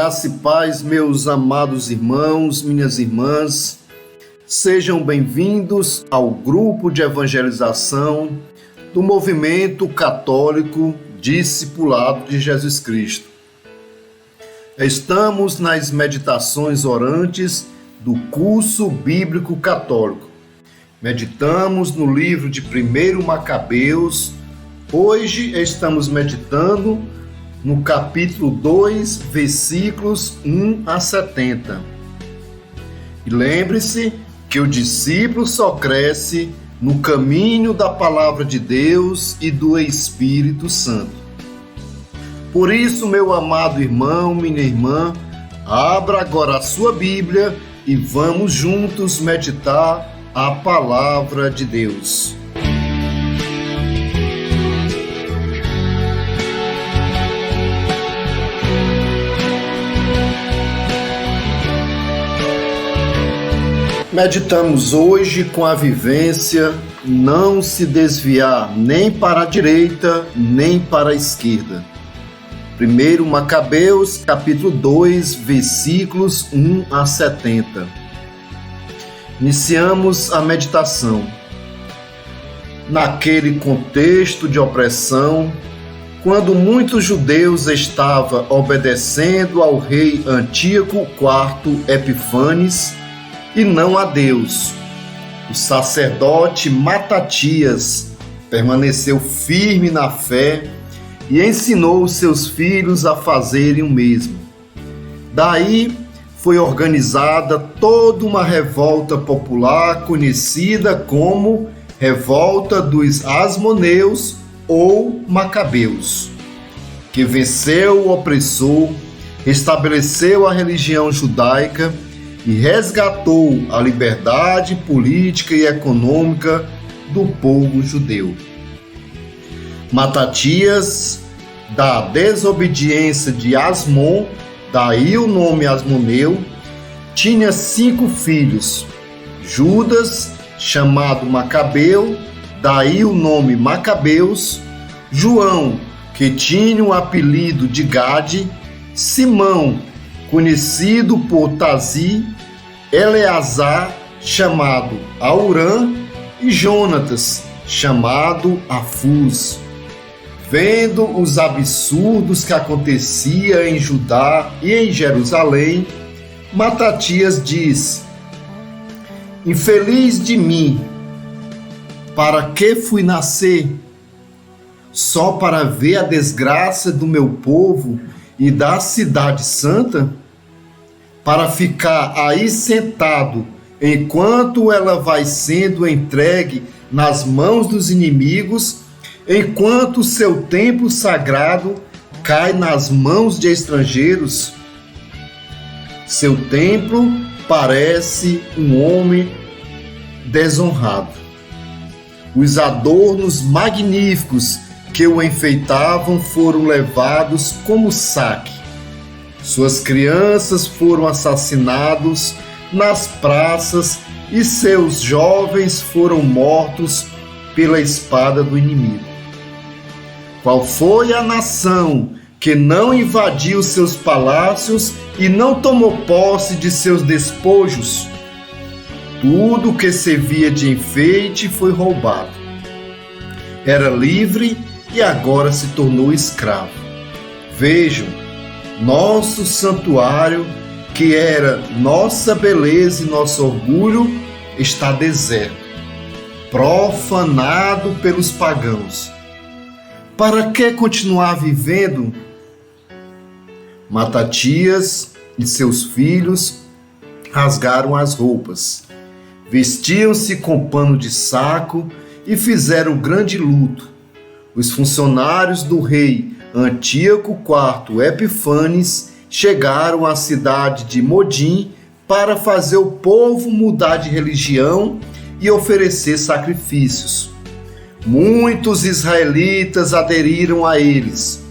Graça e paz, meus amados irmãos, minhas irmãs, sejam bem-vindos ao grupo de evangelização do Movimento Católico Discipulado de Jesus Cristo. Estamos nas meditações orantes do curso bíblico católico. Meditamos no livro de 1 Macabeus. Hoje estamos meditando no capítulo 2, versículos 1 a 70. E lembre-se que o discípulo só cresce no caminho da palavra de Deus e do Espírito Santo. Por isso, meu amado irmão, minha irmã, abra agora a sua Bíblia e vamos juntos meditar a palavra de Deus. Meditamos hoje com a vivência não se desviar nem para a direita, nem para a esquerda. 1 Macabeus, capítulo 2, versículos 1 a 70. Iniciamos a meditação. Naquele contexto de opressão, quando muitos judeus estavam obedecendo ao rei Antíoco IV Epifanes, e não a Deus, o sacerdote Matatias permaneceu firme na fé e ensinou seus filhos a fazerem o mesmo. Daí foi organizada toda uma revolta popular conhecida como Revolta dos Asmoneus ou Macabeus, que venceu o opressor, restabeleceu a religião judaica e resgatou a liberdade política e econômica do povo judeu. Matatias, da desobediência de Asmon, daí o nome Asmoneu, tinha 5 filhos: Judas, chamado Macabeu, daí o nome Macabeus; João, que tinha o apelido de Gade; Simão, conhecido por Tazi; Eleazar, chamado Aurã; e Jonatas, chamado Afuz. Vendo os absurdos que acontecia em Judá e em Jerusalém, Matatias diz: infeliz de mim, para que fui nascer? Só para ver a desgraça do meu povo e da cidade santa? Para ficar aí sentado enquanto ela vai sendo entregue nas mãos dos inimigos, enquanto seu templo sagrado cai nas mãos de estrangeiros? Seu templo parece um homem desonrado. Os adornos magníficos que o enfeitavam foram levados como saque. Suas crianças foram assassinados nas praças e seus jovens foram mortos pela espada do inimigo. Qual foi a nação que não invadiu seus palácios e não tomou posse de seus despojos? Tudo que servia de enfeite foi roubado. Era livre e agora se tornou escravo. Vejam, nosso santuário, que era nossa beleza e nosso orgulho, está deserto, profanado pelos pagãos. Para que continuar vivendo? Matatias e seus filhos rasgaram as roupas, vestiam-se com pano de saco e fizeram grande luto. Os funcionários do rei Antíoco IV Epifanes chegaram à cidade de Modim para fazer o povo mudar de religião e oferecer sacrifícios. Muitos israelitas aderiram a eles.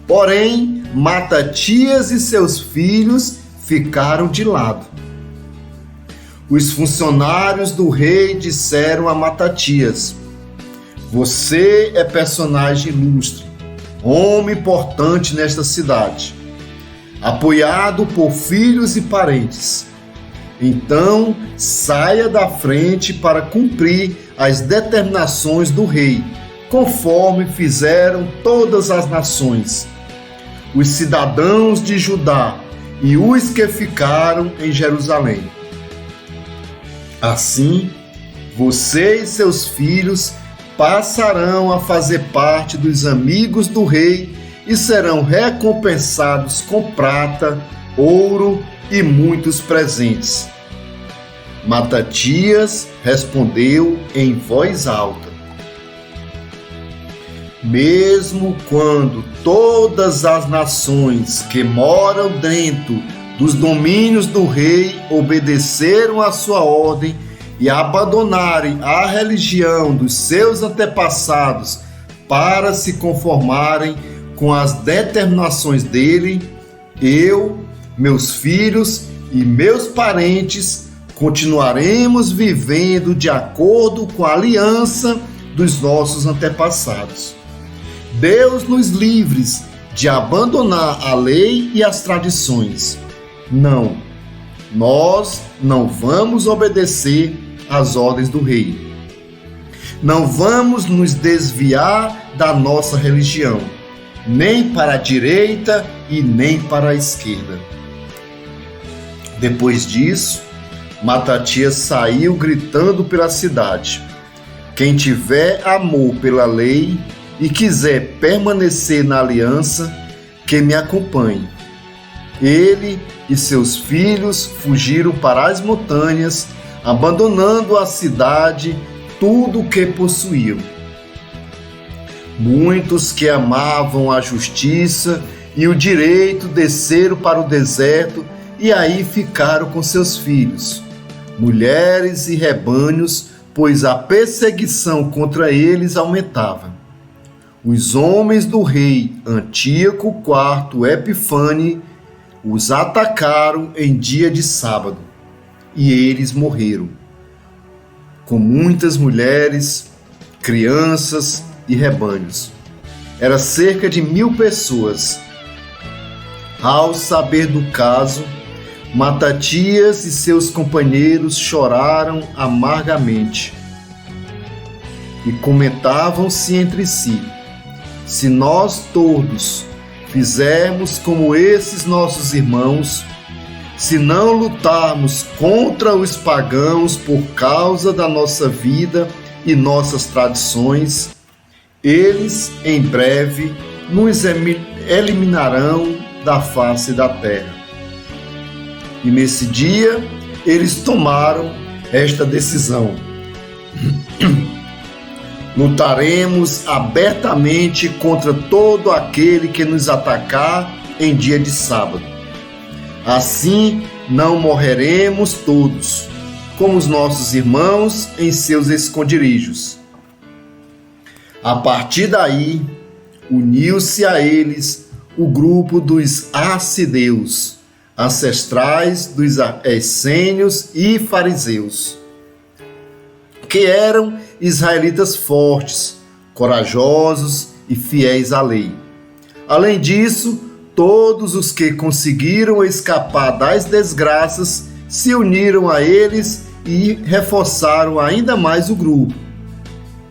Porém, Matatias e seus filhos ficaram de lado. Os funcionários do rei disseram a Matatias: você é personagem ilustre, homem importante nesta cidade. apoiado por filhos e parentes. Então saia da frente para cumprir as determinações do rei, conforme fizeram todas as nações, os cidadãos de Judá e os que ficaram em Jerusalém. Assim, você e seus filhos passarão a fazer parte dos amigos do rei e serão recompensados com prata, ouro e muitos presentes. Matatias respondeu em voz alta: mesmo quando todas as nações que moram dentro dos domínios do rei obedeceram à sua ordem e abandonarem a religião dos seus antepassados para se conformarem com as determinações dele, eu, meus filhos e meus parentes continuaremos vivendo de acordo com a aliança dos nossos antepassados. Deus nos livre de abandonar a lei e as tradições. Não, nós não vamos obedecer às ordens do rei. Não vamos nos desviar da nossa religião, nem para a direita e nem para a esquerda. Depois disso, Matatias saiu gritando pela cidade: quem tiver amor pela lei e quiser permanecer na aliança, que me acompanhe. Ele e seus filhos fugiram para as montanhas, abandonando a cidade, tudo o que possuíam. Muitos que amavam a justiça e o direito desceram para o deserto e aí ficaram com seus filhos, mulheres e rebanhos, pois a perseguição contra eles aumentava. Os homens do rei Antíoco IV Epifane os atacaram em dia de sábado, e eles morreram, com muitas mulheres, crianças e rebanhos. Era cerca de 1000 pessoas. Ao saber do caso, Matatias e seus companheiros choraram amargamente e comentavam-se entre si: se nós todos fizermos como esses nossos irmãos, se não lutarmos contra os pagãos por causa da nossa vida e nossas tradições, eles em breve nos eliminarão da face da terra. E nesse dia eles tomaram esta decisão: lutaremos abertamente contra todo aquele que nos atacar em dia de sábado. Assim não morreremos todos, como os nossos irmãos em seus esconderijos. A partir daí, uniu-se a eles o grupo dos arcideus, ancestrais dos essênios e fariseus, que eram israelitas fortes, corajosos e fiéis à lei. Além disso, todos os que conseguiram escapar das desgraças se uniram a eles e reforçaram ainda mais o grupo.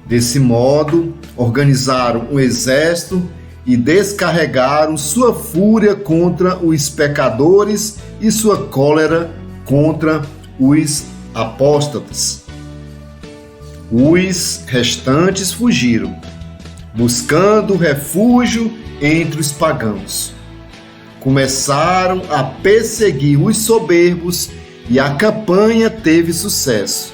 Desse modo, organizaram um exército e descarregaram sua fúria contra os pecadores e sua cólera contra os apóstatas. Os restantes fugiram, buscando refúgio entre os pagãos. Começaram a perseguir os soberbos e a campanha teve sucesso.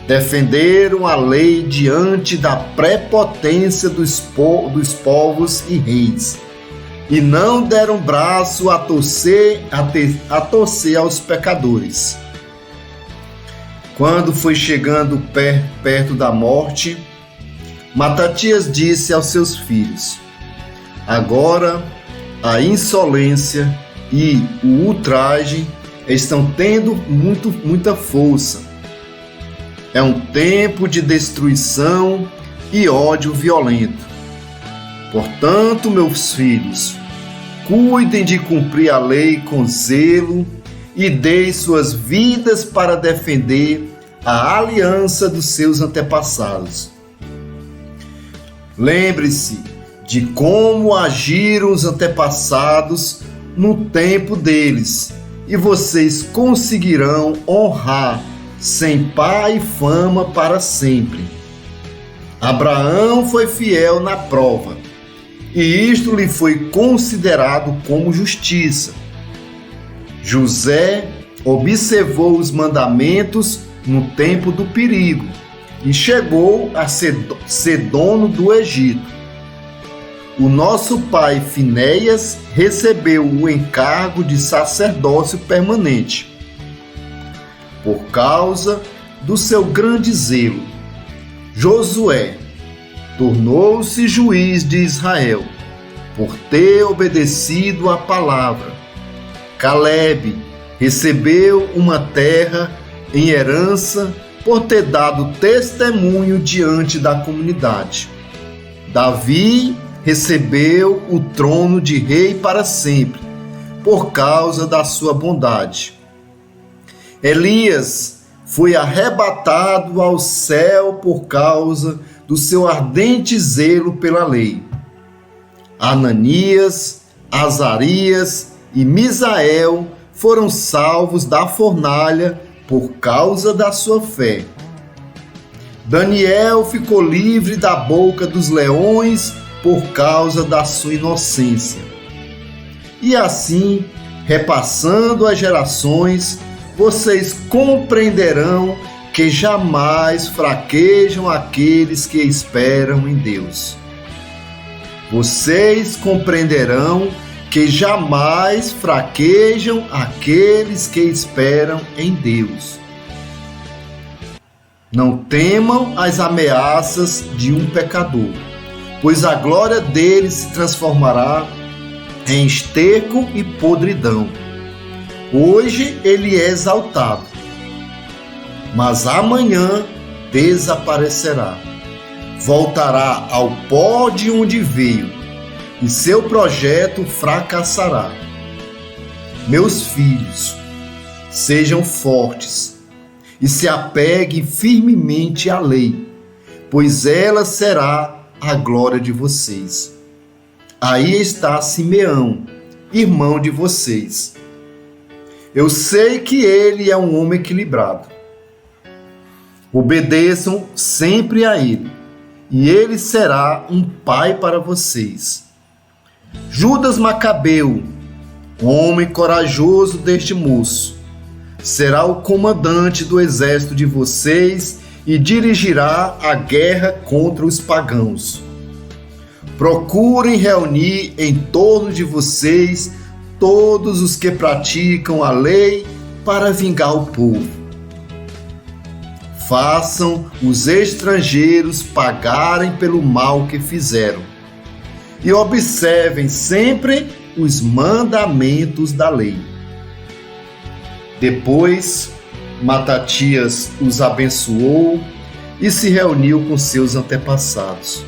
Defenderam a lei diante da prepotência dos povos e reis, e não deram braço a torcer aos pecadores. Quando foi chegando perto da morte, Matatias disse aos seus filhos: agora a insolência e o ultraje estão tendo muita força. É um tempo de destruição e ódio violento. Portanto, meus filhos, cuidem de cumprir a lei com zelo e deem suas vidas para defender a aliança dos seus antepassados. Lembre-se de como agiram os antepassados no tempo deles, e vocês conseguirão honrar sem pai e fama para sempre. Abraão foi fiel na prova, e isto lhe foi considerado como justiça. José observou os mandamentos no tempo do perigo e chegou a ser dono do Egito. O nosso pai Finéias recebeu o encargo de sacerdócio permanente. Por causa do seu grande zelo, Josué tornou-se juiz de Israel, por ter obedecido à palavra. Calebe recebeu uma terra em herança por ter dado testemunho diante da comunidade. Davi recebeu o trono de rei para sempre, por causa da sua bondade. Elias foi arrebatado ao céu por causa do seu ardente zelo pela lei. Ananias, Azarias e Misael foram salvos da fornalha por causa da sua fé. Daniel ficou livre da boca dos leões por causa da sua inocência. E assim, repassando as gerações, vocês compreenderão que jamais fraquejam aqueles que esperam em Deus. Vocês compreenderão que jamais fraquejam aqueles que esperam em Deus. Não temam as ameaças de um pecador, pois a glória dele se transformará em esterco e podridão. Hoje ele é exaltado, mas amanhã desaparecerá. Voltará ao pó de onde veio, e seu projeto fracassará. Meus filhos, sejam fortes e se apeguem firmemente à lei, pois ela será a glória de vocês. Aí está Simeão, irmão de vocês. Eu sei que ele é um homem equilibrado. Obedeçam sempre a ele, e ele será um pai para vocês. Judas Macabeu, homem corajoso deste moço, será o comandante do exército de vocês e dirigirá a guerra contra os pagãos. Procurem reunir em torno de vocês todos os que praticam a lei para vingar o povo. Façam os estrangeiros pagarem pelo mal que fizeram e observem sempre os mandamentos da lei. Depois, Matatias os abençoou e se reuniu com seus antepassados.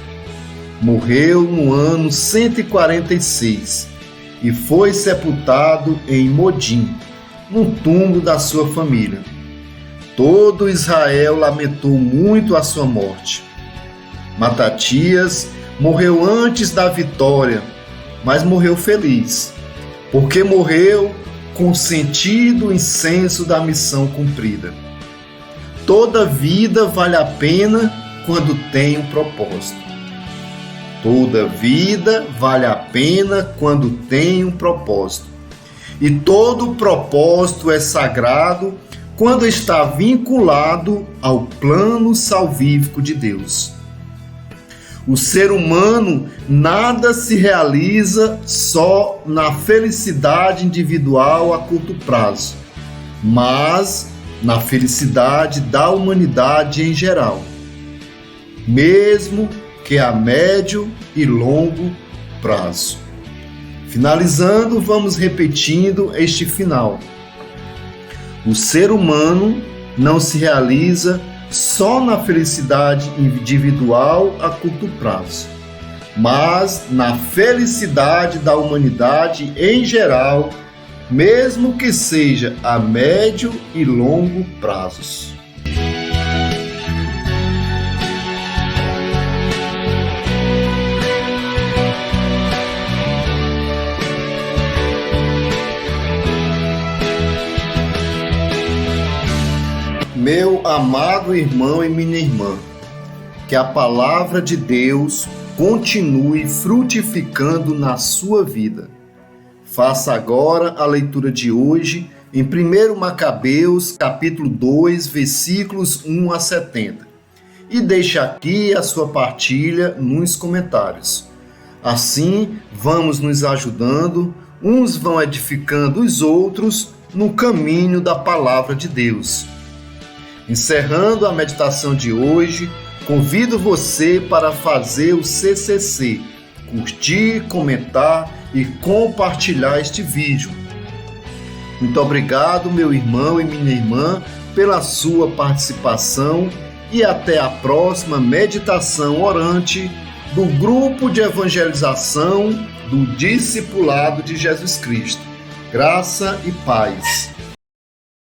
Morreu no ano 146 e foi sepultado em Modim, no túmulo da sua família. Todo Israel lamentou muito a sua morte. Matatias morreu antes da vitória, mas morreu feliz, porque morreu com sentido e senso da missão cumprida. Toda vida vale a pena quando tem um propósito. Toda vida vale a pena quando tem um propósito. E todo propósito é sagrado quando está vinculado ao plano salvífico de Deus. O ser humano nada se realiza só na felicidade individual a curto prazo, mas na felicidade da humanidade em geral, mesmo que a médio e longo prazo. Finalizando, vamos repetindo este final. O ser humano não se realiza só na felicidade individual a curto prazo, mas na felicidade da humanidade em geral, mesmo que seja a médio e longo prazos. Meu amado irmão e minha irmã, que a palavra de Deus continue frutificando na sua vida. Faça agora a leitura de hoje em 1 Macabeus, capítulo 2, versículos 1 a 70. E deixe aqui a sua partilha nos comentários. Assim, vamos nos ajudando, uns vão edificando os outros no caminho da palavra de Deus. Encerrando a meditação de hoje, convido você para fazer o CCC, curtir, comentar e compartilhar este vídeo. Muito obrigado, meu irmão e minha irmã, pela sua participação e até a próxima meditação orante do grupo de evangelização do Discipulado de Jesus Cristo. Graça e paz.